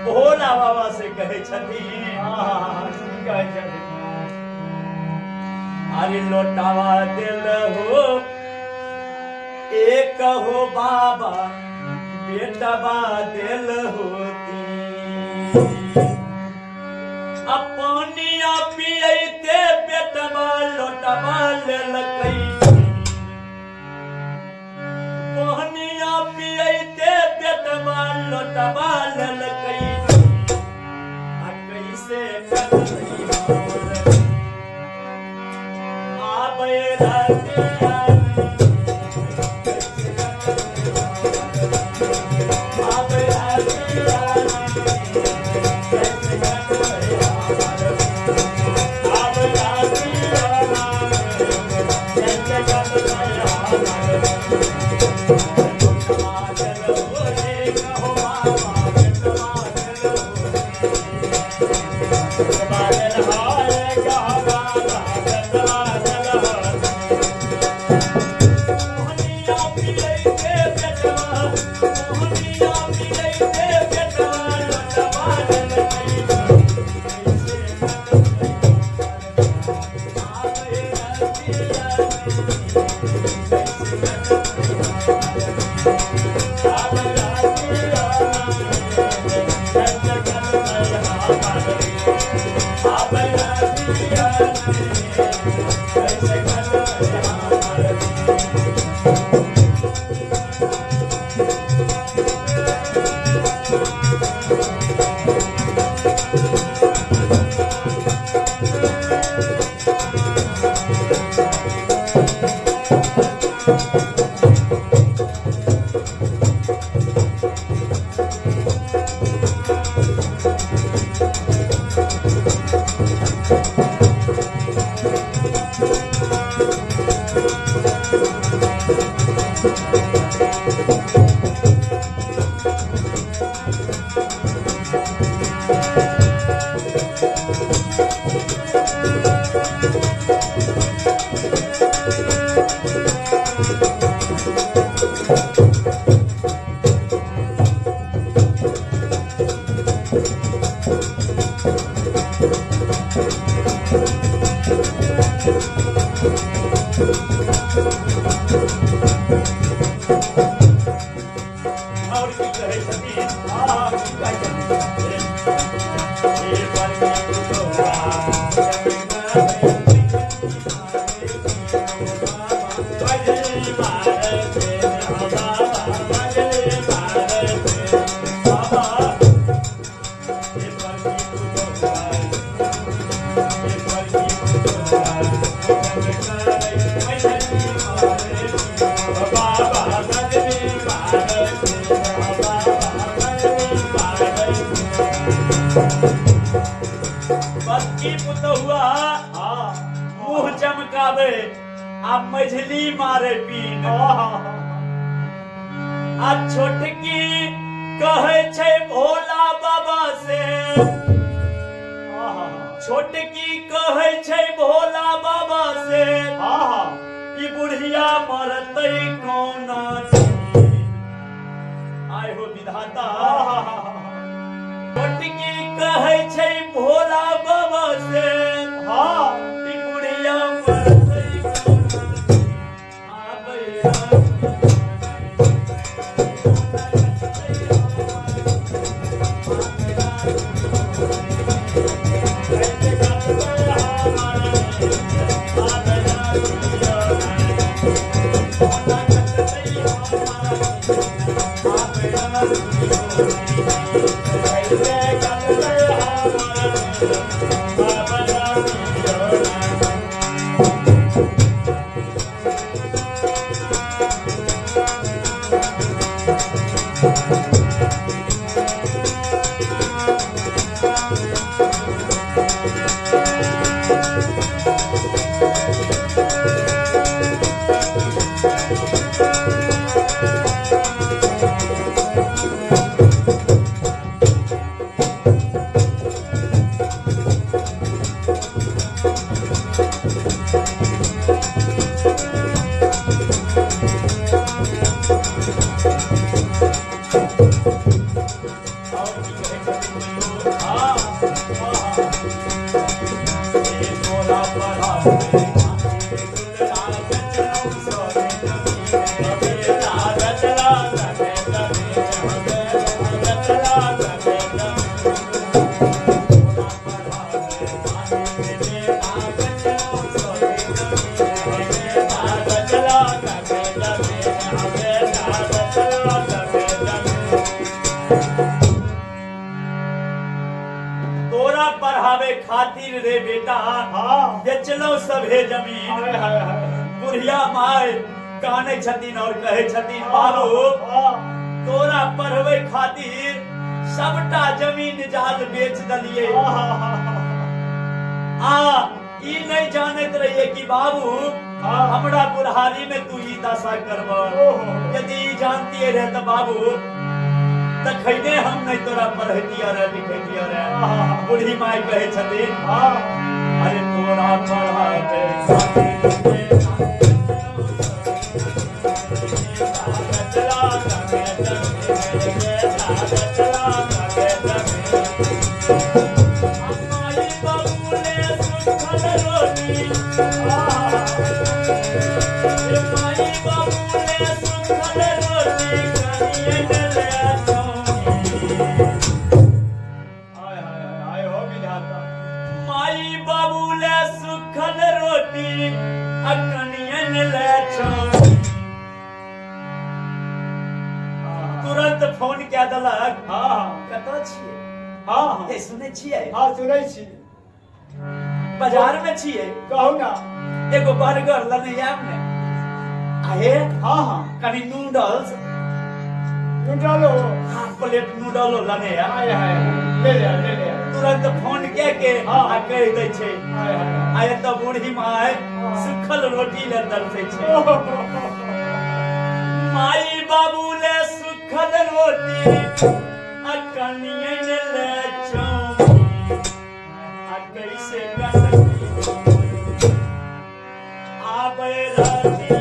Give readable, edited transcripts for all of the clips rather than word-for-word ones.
भोला बाबा से कहे छथिन अरे लौटावा दिल हो एक हो बाबा बेटवा दिल होती अपनिया पियते बेटवा लौटवा ललकई पहनिया पियते बेटवा लौटवा ललकई आ कैसे करई आबे राते मुंह चमकावे आ मझली मारे पीन आ छोटकी कहे छे भोला बाबा से छोटकी कहे छे भोला बाबा से ई बुढ़िया मरतै कौना आय हो विधाता छोटकी कहे छे भोला बाबा से ई बुढ़िया मरतै खातिर रे बेटा हाँ बेचलो सभे जमीन। हाय हाय हाय बुढ़िया माय काने छतीन और कहे छतीन बाबू तोरा पढ़वे खातिर सबटा जमीन जाल बेच दलिए। ई नहीं जानत रहिए कि बाबू हमरा बुढ़ारी में तू ही दशा करब। यदि जानती रहे तो बाबू तखने हम नहीं तोरा पढ़तिया रे लिखतिया रे। बूढ़ी माई कहे छथिन अरे तोरा पढ़ाते तुरंत फोन क्या दलक कतौ छिए सुने छिए सुनै छी बाजार में छिए कहू ना एगो बर्गर लने आब ने आहे कनी नूडल्स नूडलो हाफ प्लेट नूडलो लने हाय हाय ले ले तुरंत फोन के कह दै छै आय तो बूढ़ी माय सुखल रोटी ले तरसे छै। माई बाबू ले सुखल रोटी अकनिए ले चौकी कैसे कसती आबे राती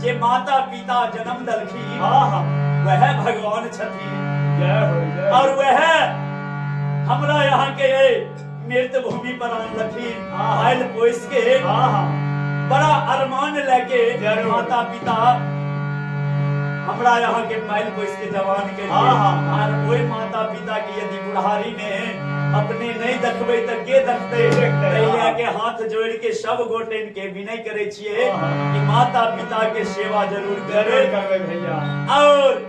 जे माता पिता जन्म दलखी वह भगवान छथिन और वह हमरा यहाँ के मृत भूमि पर आनलखिन आयल पोस के बड़ा अरमान लेके माता पिता हमरा यहाँ के पायल पोस के जवान के और वही माता पिता की यदि बुढ़ारी में अपने नहीं देखबे त के देखते तैया के हाथ जोड़ के सब गोटे के विनय करे छिए कि माता पिता के सेवा जरूर करबे भैया। और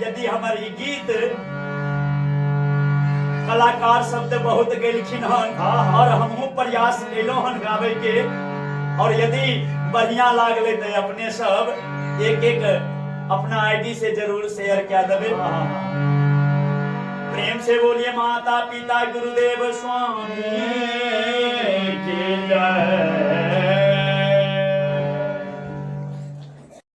यदि हमारी गीत कलाकार शब्द बहुत गेलखिन हन और हमहू प्रयास केलो हन गावे के और यदि बढ़िया लागले तो अपने सब एक एक अपना आईडी से जरूर शेयर किया देबे। प्रेम से बोलिए माता पिता गुरुदेव स्वामी की जय।